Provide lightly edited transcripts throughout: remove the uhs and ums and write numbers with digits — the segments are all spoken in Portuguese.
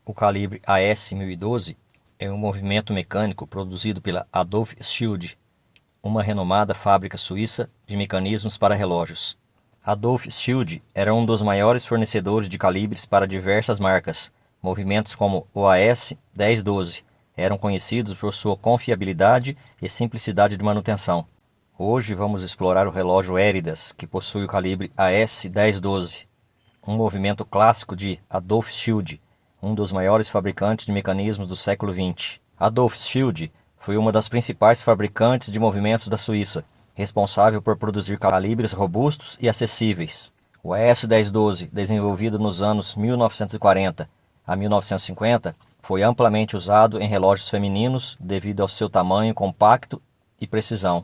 O calibre AS-1012 é um movimento mecânico produzido pela Adolph Schild, uma renomada fábrica suíça de mecanismos para relógios. Adolph Schild era um dos maiores fornecedores de calibres para diversas marcas. Movimentos como o AS-1012 eram conhecidos por sua confiabilidade e simplicidade de manutenção. Hoje vamos explorar o relógio Héridas, que possui o calibre AS-1012, um movimento clássico de Adolph Schild, um dos maiores fabricantes de mecanismos do século XX. Adolph Schild foi uma das principais fabricantes de movimentos da Suíça, responsável por produzir calibres robustos e acessíveis. O AS-1012, desenvolvido nos anos 1940 a 1950, foi amplamente usado em relógios femininos devido ao seu tamanho compacto e precisão.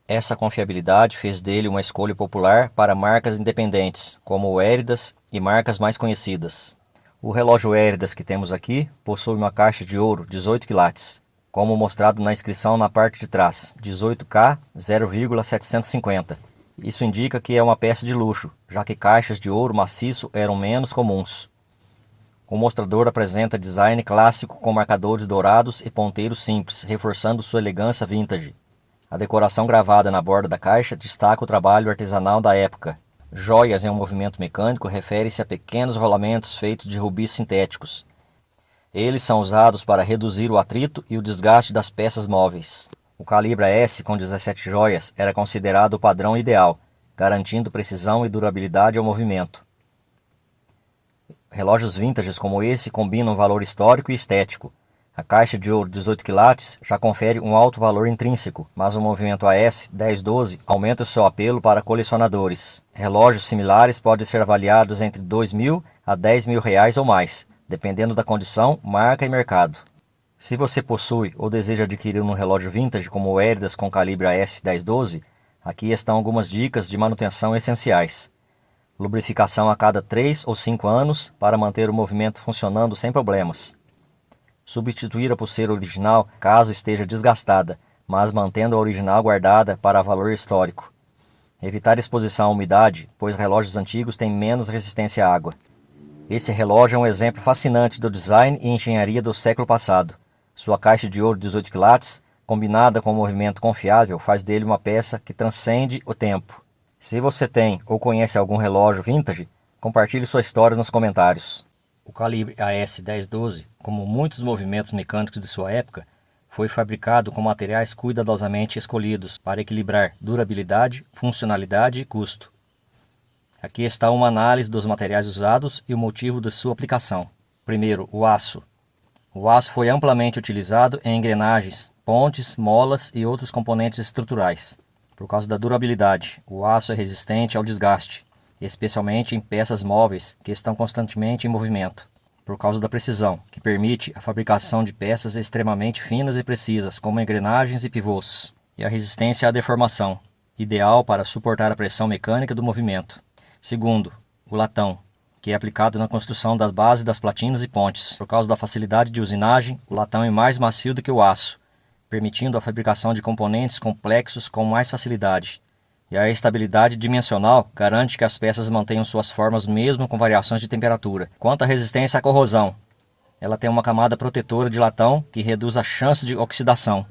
Essa confiabilidade fez dele uma escolha popular para marcas independentes, como o Héridas e marcas mais conhecidas. O relógio Héridas que temos aqui possui uma caixa de ouro 18 quilates, como mostrado na inscrição na parte de trás, 18K 0,750. Isso indica que é uma peça de luxo, já que caixas de ouro maciço eram menos comuns. O mostrador apresenta design clássico com marcadores dourados e ponteiros simples, reforçando sua elegância vintage. A decoração gravada na borda da caixa destaca o trabalho artesanal da época. Joias em um movimento mecânico refere-se a pequenos rolamentos feitos de rubis sintéticos. Eles são usados para reduzir o atrito e o desgaste das peças móveis. O calibre S com 17 joias era considerado o padrão ideal, garantindo precisão e durabilidade ao movimento. Relógios vintages como esse combinam valor histórico e estético. A caixa de ouro 18 quilates já confere um alto valor intrínseco, mas o movimento AS-1012 aumenta o seu apelo para colecionadores. Relógios similares podem ser avaliados entre R$2.000 a R$10.000 ou mais, dependendo da condição, marca e mercado. Se você possui ou deseja adquirir um relógio vintage como o Héridas com calibre AS-1012, aqui estão algumas dicas de manutenção essenciais. Lubrificação a cada 3 ou 5 anos para manter o movimento funcionando sem problemas. Substituir a pulseira original caso esteja desgastada, mas mantendo a original guardada para valor histórico. Evitar exposição à umidade, pois relógios antigos têm menos resistência à água. Esse relógio é um exemplo fascinante do design e engenharia do século passado. Sua caixa de ouro 18 quilates, combinada com um movimento confiável, faz dele uma peça que transcende o tempo. Se você tem ou conhece algum relógio vintage, compartilhe sua história nos comentários. O calibre AS-1012, como muitos movimentos mecânicos de sua época, foi fabricado com materiais cuidadosamente escolhidos para equilibrar durabilidade, funcionalidade e custo. Aqui está uma análise dos materiais usados e o motivo de sua aplicação. Primeiro, o aço. O aço foi amplamente utilizado em engrenagens, pontes, molas e outros componentes estruturais. Por causa da durabilidade, o aço é resistente ao desgaste, especialmente em peças móveis que estão constantemente em movimento. Por causa da precisão, que permite a fabricação de peças extremamente finas e precisas, como engrenagens e pivôs. E a resistência à deformação, ideal para suportar a pressão mecânica do movimento. Segundo, o latão, que é aplicado na construção das bases das platinas e pontes. Por causa da facilidade de usinagem, o latão é mais macio do que o aço, permitindo a fabricação de componentes complexos com mais facilidade. E a estabilidade dimensional garante que as peças mantenham suas formas mesmo com variações de temperatura. Quanto à resistência à corrosão, ela tem uma camada protetora de latão que reduz a chance de oxidação.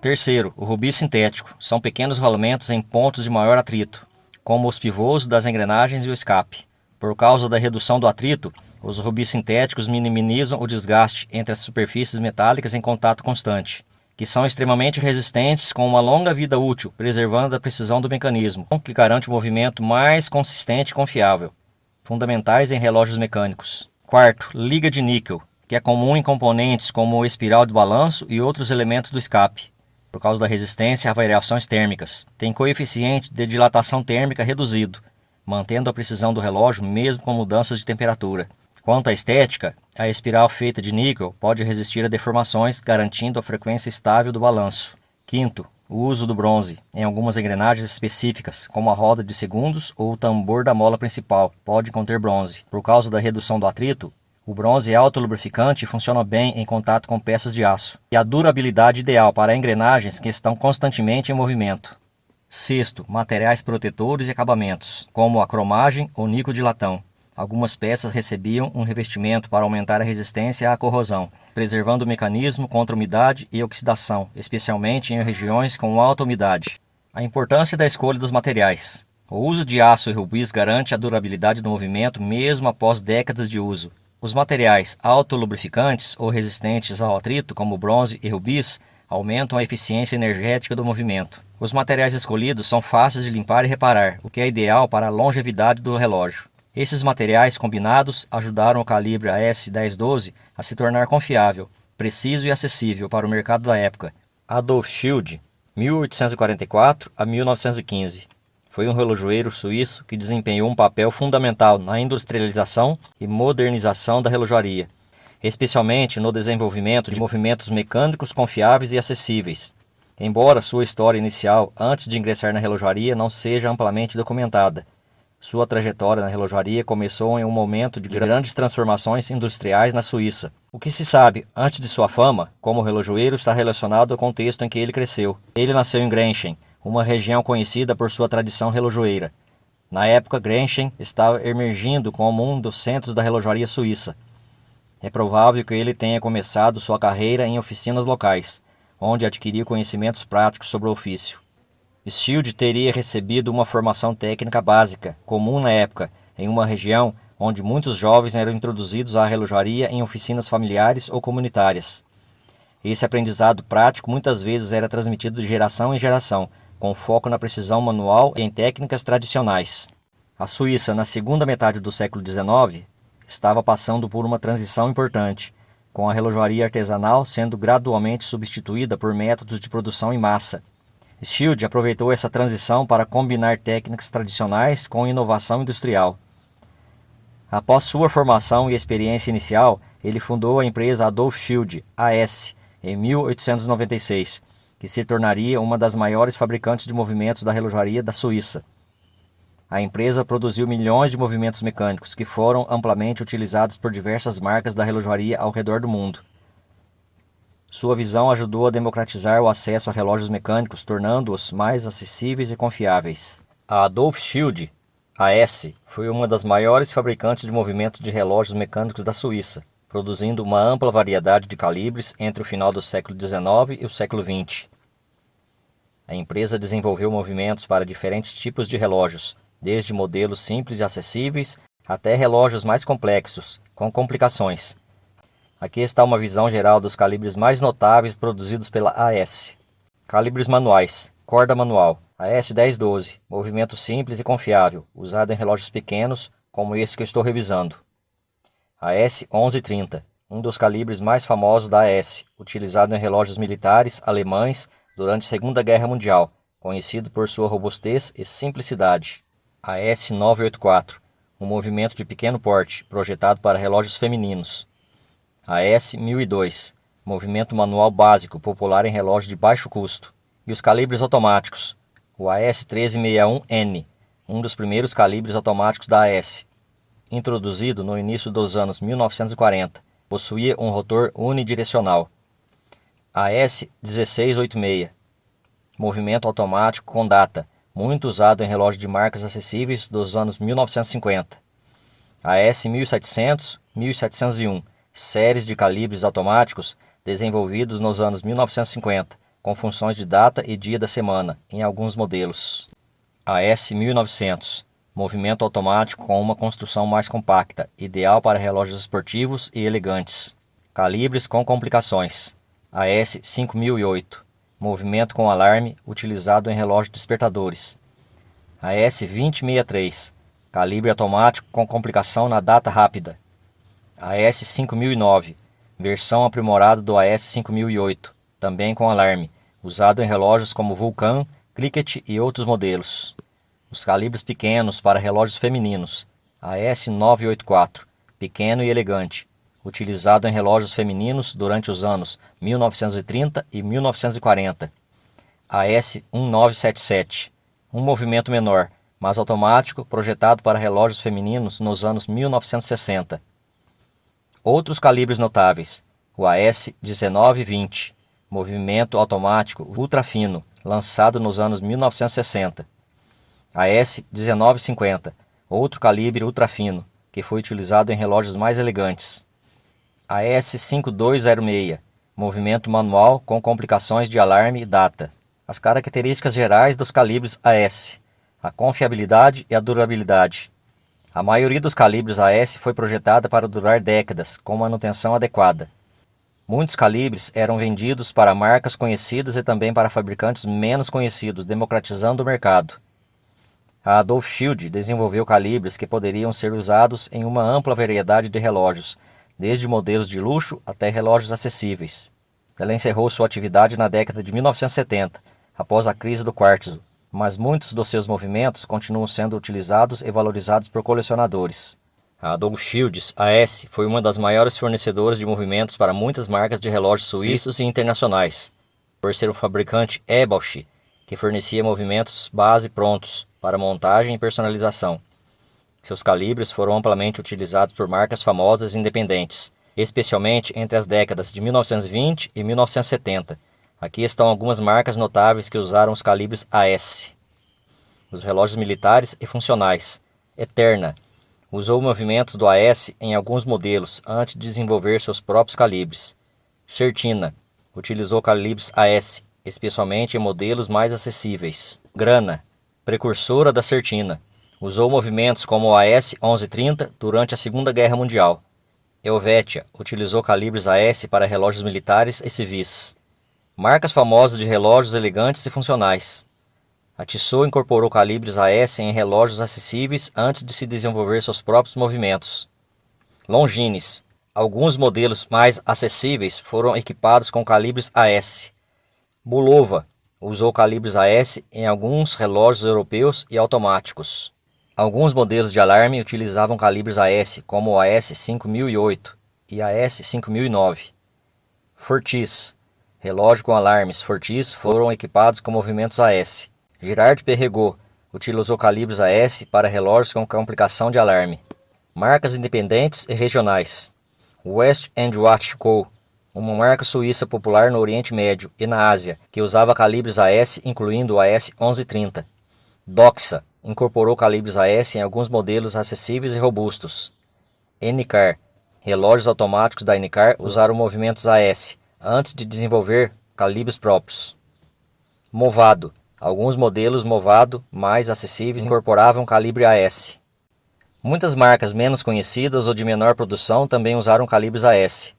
Terceiro, o rubis sintético. São pequenos rolamentos em pontos de maior atrito, como os pivôs das engrenagens e o escape. Por causa da redução do atrito, os rubis sintéticos minimizam o desgaste entre as superfícies metálicas em contato constante, que são extremamente resistentes com uma longa vida útil, preservando a precisão do mecanismo, que garante um movimento mais consistente e confiável, fundamentais em relógios mecânicos. Quarto, liga de níquel, que é comum em componentes como o espiral de balanço e outros elementos do escape, por causa da resistência a variações térmicas. Tem coeficiente de dilatação térmica reduzido, mantendo a precisão do relógio mesmo com mudanças de temperatura. Quanto à estética, a espiral feita de níquel pode resistir a deformações, garantindo a frequência estável do balanço. Quinto, o uso do bronze em algumas engrenagens específicas, como a roda de segundos ou o tambor da mola principal, pode conter bronze. Por causa da redução do atrito, o bronze é autolubrificante e funciona bem em contato com peças de aço, e a durabilidade ideal para engrenagens que estão constantemente em movimento. Sexto, materiais protetores e acabamentos, como a cromagem ou níquel de latão. Algumas peças recebiam um revestimento para aumentar a resistência à corrosão, preservando o mecanismo contra umidade e oxidação, especialmente em regiões com alta umidade. A importância da escolha dos materiais. O uso de aço e rubis garante a durabilidade do movimento mesmo após décadas de uso. Os materiais autolubrificantes ou resistentes ao atrito, como bronze e rubis, aumentam a eficiência energética do movimento. Os materiais escolhidos são fáceis de limpar e reparar, o que é ideal para a longevidade do relógio. Esses materiais combinados ajudaram o calibre AS-1012 a se tornar confiável, preciso e acessível para o mercado da época. Adolf Schild, 1844 a 1915. Foi um relojoeiro suíço que desempenhou um papel fundamental na industrialização e modernização da relojaria, especialmente no desenvolvimento de movimentos mecânicos confiáveis e acessíveis. Embora sua história inicial, antes de ingressar na relojaria, não seja amplamente documentada, sua trajetória na relojaria começou em um momento de grandes transformações industriais na Suíça. O que se sabe antes de sua fama como relojoeiro está relacionado ao contexto em que ele cresceu. Ele nasceu em Grenchen, uma região conhecida por sua tradição relojoeira. Na época, Grenchen estava emergindo como um dos centros da relojaria suíça. É provável que ele tenha começado sua carreira em oficinas locais, onde adquiriu conhecimentos práticos sobre o ofício. Schild teria recebido uma formação técnica básica, comum na época, em uma região onde muitos jovens eram introduzidos à relojaria em oficinas familiares ou comunitárias. Esse aprendizado prático muitas vezes era transmitido de geração em geração, com foco na precisão manual e em técnicas tradicionais. A Suíça, na segunda metade do século XIX, estava passando por uma transição importante, com a relojaria artesanal sendo gradualmente substituída por métodos de produção em massa. Schild aproveitou essa transição para combinar técnicas tradicionais com inovação industrial. Após sua formação e experiência inicial, ele fundou a empresa Adolf Schild, AS, em 1896, que se tornaria uma das maiores fabricantes de movimentos da relojaria da Suíça. A empresa produziu milhões de movimentos mecânicos que foram amplamente utilizados por diversas marcas da relojaria ao redor do mundo. Sua visão ajudou a democratizar o acesso a relógios mecânicos, tornando-os mais acessíveis e confiáveis. A Adolf Schild, AS, foi uma das maiores fabricantes de movimentos de relógios mecânicos da Suíça, produzindo uma ampla variedade de calibres entre o final do século XIX e o século XX. A empresa desenvolveu movimentos para diferentes tipos de relógios, desde modelos simples e acessíveis até relógios mais complexos, com complicações. Aqui está uma visão geral dos calibres mais notáveis produzidos pela AS. Calibres manuais. Corda manual. AS-1012. Movimento simples e confiável, usado em relógios pequenos, como esse que eu estou revisando. AS-1130. Um dos calibres mais famosos da AS, utilizado em relógios militares alemães durante a Segunda Guerra Mundial, conhecido por sua robustez e simplicidade. AS-984. Um movimento de pequeno porte, projetado para relógios femininos. AS-1002, movimento manual básico, popular em relógios de baixo custo. E os calibres automáticos. O AS-1361N, um dos primeiros calibres automáticos da AS, introduzido no início dos anos 1940, possuía um rotor unidirecional. AS-1686, movimento automático com data, muito usado em relógios de marcas acessíveis dos anos 1950. AS-1700, 1701, séries de calibres automáticos desenvolvidos nos anos 1950, com funções de data e dia da semana, em alguns modelos. AS-1900, movimento automático com uma construção mais compacta, ideal para relógios esportivos e elegantes. Calibres com complicações. AS-5008, movimento com alarme, utilizado em relógios despertadores. AS-2063, calibre automático com complicação na data rápida. AS-5009, versão aprimorada do AS-5008, também com alarme, usado em relógios como Vulcan, Cricket e outros modelos. Os calibres pequenos para relógios femininos. AS-984, pequeno e elegante, utilizado em relógios femininos durante os anos 1930 e 1940. AS-1977, um movimento menor, mas automático, projetado para relógios femininos nos anos 1960. Outros calibres notáveis. O AS-1920, movimento automático ultra fino, lançado nos anos 1960. AS-1950, outro calibre ultra fino, que que foi utilizado em relógios mais elegantes. AS-5206, movimento manual com complicações de alarme e data. As características gerais dos calibres AS: a confiabilidade e a durabilidade. A maioria dos calibres AS foi projetada para durar décadas, com manutenção adequada. Muitos calibres eram vendidos para marcas conhecidas e também para fabricantes menos conhecidos, democratizando o mercado. A Adolph Shield desenvolveu calibres que poderiam ser usados em uma ampla variedade de relógios, desde modelos de luxo até relógios acessíveis. Ela encerrou sua atividade na década de 1970, após a crise do quartzo, mas muitos dos seus movimentos continuam sendo utilizados e valorizados por colecionadores. A Adolph Shields AS foi uma das maiores fornecedoras de movimentos para muitas marcas de relógios suíços e internacionais, por ser um fabricante Ebausch, que fornecia movimentos base prontos para montagem e personalização. Seus calibres foram amplamente utilizados por marcas famosas e independentes, especialmente entre as décadas de 1920 e 1970. Aqui estão algumas marcas notáveis que usaram os calibres AS. Os relógios militares e funcionais. Eterna usou movimentos do AS em alguns modelos antes de desenvolver seus próprios calibres. Certina utilizou calibres AS, especialmente em modelos mais acessíveis. Grana, precursora da Certina, usou movimentos como o AS 1130 durante a Segunda Guerra Mundial. Helvetia utilizou calibres AS para relógios militares e civis. Marcas famosas de relógios elegantes e funcionais. A Tissot incorporou calibres AS em relógios acessíveis antes de se desenvolver seus próprios movimentos. Longines. Alguns modelos mais acessíveis foram equipados com calibres AS. Bulova usou calibres AS em alguns relógios europeus e automáticos. Alguns modelos de alarme utilizavam calibres AS, como o AS 5008 e AS 5009. Fortis. Relógio com alarmes Fortis foram equipados com movimentos AS. Girard-Perregaux utilizou calibres AS para relógios com complicação de alarme. Marcas independentes e regionais. West Watch Co., uma marca suíça popular no Oriente Médio e na Ásia, que usava calibres AS, incluindo o AS 1130. Doxa incorporou calibres AS em alguns modelos acessíveis e robustos. Nicar. Relógios automáticos da Nicar usaram movimentos AS, antes de desenvolver calibres próprios. Movado. Alguns modelos Movado mais acessíveis incorporavam calibre AS. Muitas marcas menos conhecidas ou de menor produção também usaram calibres AS,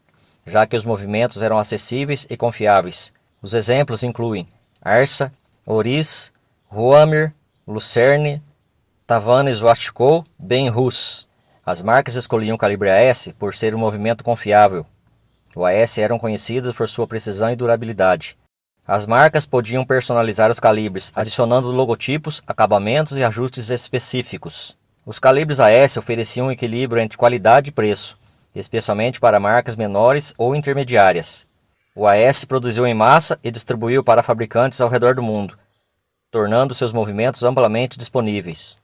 já que os movimentos eram acessíveis e confiáveis. Os exemplos incluem Arsa, Oris, Ruamer, Lucerne, Tavanes Watch Co., Benrus. As marcas escolhiam o calibre AS por ser um movimento confiável. O AS eram conhecidas por sua precisão e durabilidade. As marcas podiam personalizar os calibres, adicionando logotipos, acabamentos e ajustes específicos. Os calibres AS ofereciam um equilíbrio entre qualidade e preço, especialmente para marcas menores ou intermediárias. O AS produziu em massa e distribuiu para fabricantes ao redor do mundo, tornando seus movimentos amplamente disponíveis.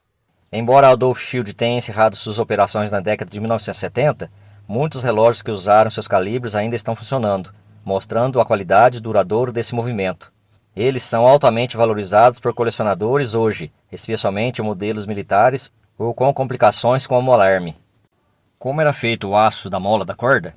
Embora a Adolph Shield tenha encerrado suas operações na década de 1970, muitos relógios que usaram seus calibres ainda estão funcionando, mostrando a qualidade duradoura desse movimento. Eles são altamente valorizados por colecionadores hoje, especialmente em modelos militares ou com complicações como o alarme. Como era feito o aço da mola da corda?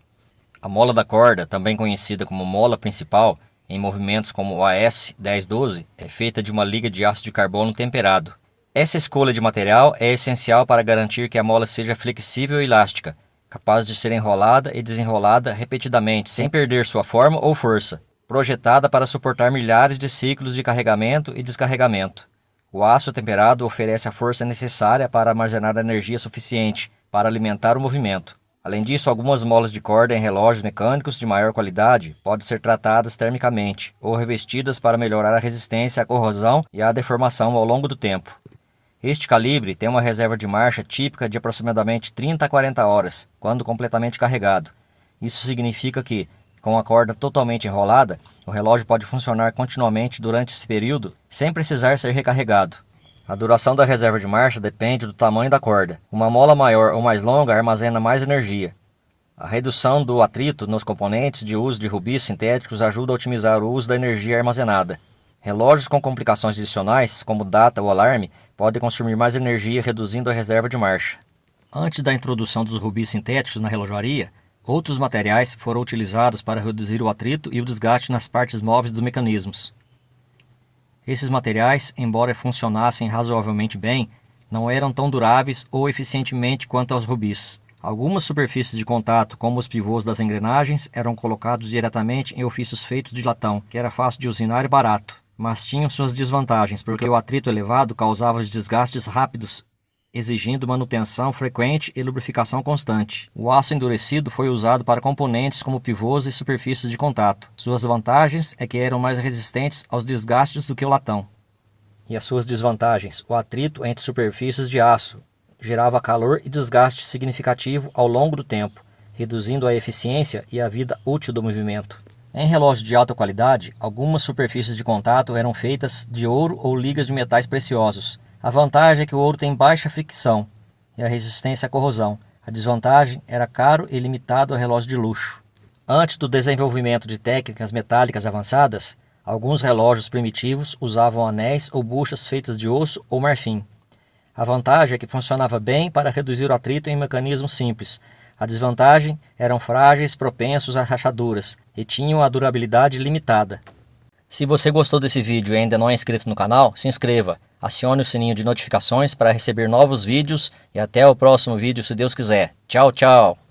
A mola da corda, também conhecida como mola principal, em movimentos como o AS 1012, é feita de uma liga de aço de carbono temperado. Essa escolha de material é essencial para garantir que a mola seja flexível e elástica, capaz de ser enrolada e desenrolada repetidamente sem perder sua forma ou força, projetada para suportar milhares de ciclos de carregamento e descarregamento. O aço temperado oferece a força necessária para armazenar energia suficiente para alimentar o movimento. Além disso, algumas molas de corda em relógios mecânicos de maior qualidade podem ser tratadas termicamente ou revestidas para melhorar a resistência à corrosão e à deformação ao longo do tempo. Este calibre tem uma reserva de marcha típica de aproximadamente 30 a 40 horas, quando completamente carregado. Isso significa que, com a corda totalmente enrolada, o relógio pode funcionar continuamente durante esse período sem precisar ser recarregado. A duração da reserva de marcha depende do tamanho da corda. Uma mola maior ou mais longa armazena mais energia. A redução do atrito nos componentes de uso de rubis sintéticos ajuda a otimizar o uso da energia armazenada. Relógios com complicações adicionais, como data ou alarme, podem consumir mais energia, reduzindo a reserva de marcha. Antes da introdução dos rubis sintéticos na relojaria, outros materiais foram utilizados para reduzir o atrito e o desgaste nas partes móveis dos mecanismos. Esses materiais, embora funcionassem razoavelmente bem, não eram tão duráveis ou eficientemente quanto aos rubis. Algumas superfícies de contato, como os pivôs das engrenagens, eram colocados diretamente em ofícios feitos de latão, que era fácil de usinar e barato, mas tinham suas desvantagens, porque o atrito elevado causava desgastes rápidos, exigindo manutenção frequente e lubrificação constante. O aço endurecido foi usado para componentes como pivôs e superfícies de contato. Suas vantagens é que eram mais resistentes aos desgastes do que o latão. E as suas desvantagens: o atrito entre superfícies de aço gerava calor e desgaste significativo ao longo do tempo, reduzindo a eficiência e a vida útil do movimento. Em relógios de alta qualidade, algumas superfícies de contato eram feitas de ouro ou ligas de metais preciosos. A vantagem é que o ouro tem baixa fricção e a resistência à corrosão. A desvantagem era caro e limitado a relógios de luxo. Antes do desenvolvimento de técnicas metálicas avançadas, alguns relógios primitivos usavam anéis ou buchas feitas de osso ou marfim. A vantagem é que funcionava bem para reduzir o atrito em mecanismos simples. A desvantagem eram frágeis, propensos a rachaduras e tinham a durabilidade limitada. Se você gostou desse vídeo e ainda não é inscrito no canal, se inscreva, acione o sininho de notificações para receber novos vídeos e até o próximo vídeo, se Deus quiser. Tchau, tchau!